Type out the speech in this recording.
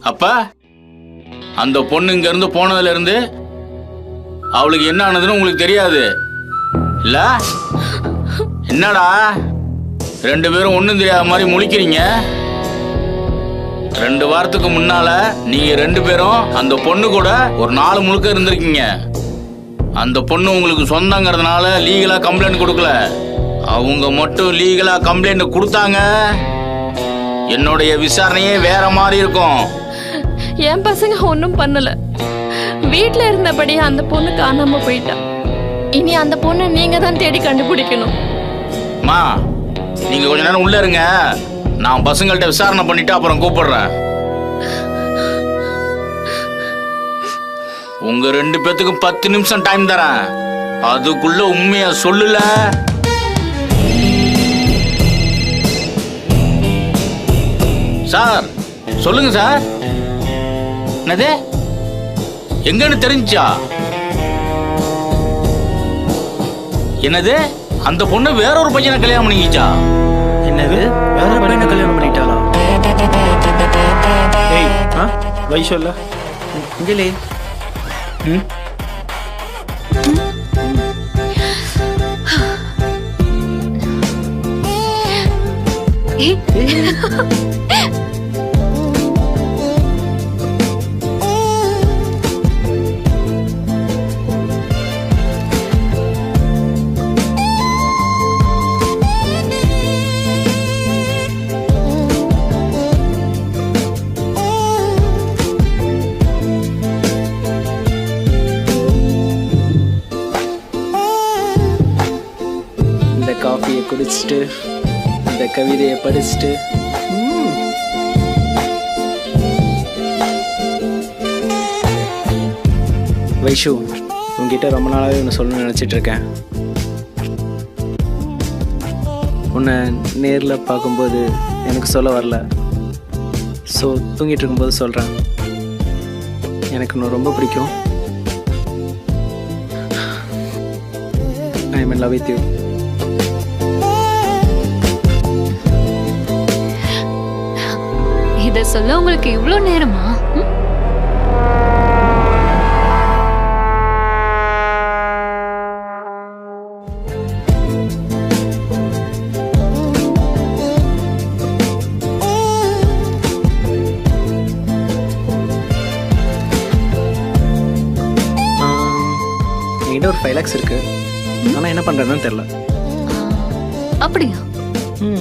அப்ப அந்த பொண்ணு இங்க இருந்து போனதுல இருந்து அவளுக்கு என்ன ஆனதுன்னு உங்களுக்கு தெரியாது இல்ல? என்னடா 2 பேரும் ஒண்ணும் தெரியாத மாதிரி முழிக்கிறீங்க? 2 வாரத்துக்கு முன்னால நீங்க 2 பேரும் அந்த பொண்ணு கூட ஒரு நாள் முழுக்க இருந்திருக்கீங்க. அந்த பொண்ணு உங்களுக்கு சொந்தங்கிறதுனால லீகலா கம்ப்ளைண்ட் கொடுக்கல. அவங்க மட்டும் லீகலா கம்ப்ளைண்ட் கொடுத்தாங்க, என்னுடைய விசாரணையே வேற மாதிரி இருக்கும். என் பசங்க ஒன்றும் பண்ணல. வீட்டில் இருந்தபடி அந்த பொண்ணு காணாம போயிட்டா. இனி அந்த பொண்ணை நீங்க தான் தேடி கண்டுபிடிக்கணும். மா, நீங்க கொஞ்ச நேரம் உள்ள இருங்க. நான் பசங்கள்ட்ட விசாரணை பண்ணிட்டு அப்புறம் கூப்பிடுறேன். உங்க 2 பேத்துக்கும் 10 நிமிஷம் டைம் தரேன். அதுக்குள்ள உண்மையா சொல்லல சார். சொல்லுங்க சார். என்னது? எங்கன்னு தெரிஞ்சா? என்னது? அந்த பொண்ணு வேற ஒரு பையனை கல்யாணம் பண்ணிக்கிச்சா? என்னது? வேற ஒரு பையனை கல்யாணம் பண்ணிட்டாளா? ஏய், வைஷு இல்ல இங்கலே. இந்த காஃபியை குடிச்சிட்டு இந்த கவிதையை படிச்சுட்டு வைஷு, உங்ககிட்ட ரொம்ப நாளாகவே ஒன்று சொல்லணும்னு நினச்சிட்டு இருக்கேன். உன்னை நேரில் பார்க்கும்போது எனக்கு சொல்ல வரல. ஸோ தூங்கிட்டு இருக்கும்போது சொல்கிறேன். எனக்கு இன்னும் ரொம்ப பிடிக்கும். I am in love with you. இதை சொல்ல உங்களுக்கு இவ்வளோ நேரமா? என்கிட்ட ஒரு 5 lakhs இருக்கு. ஆனால் என்ன பண்ணுறதுன்னு தெரில. அப்படியா?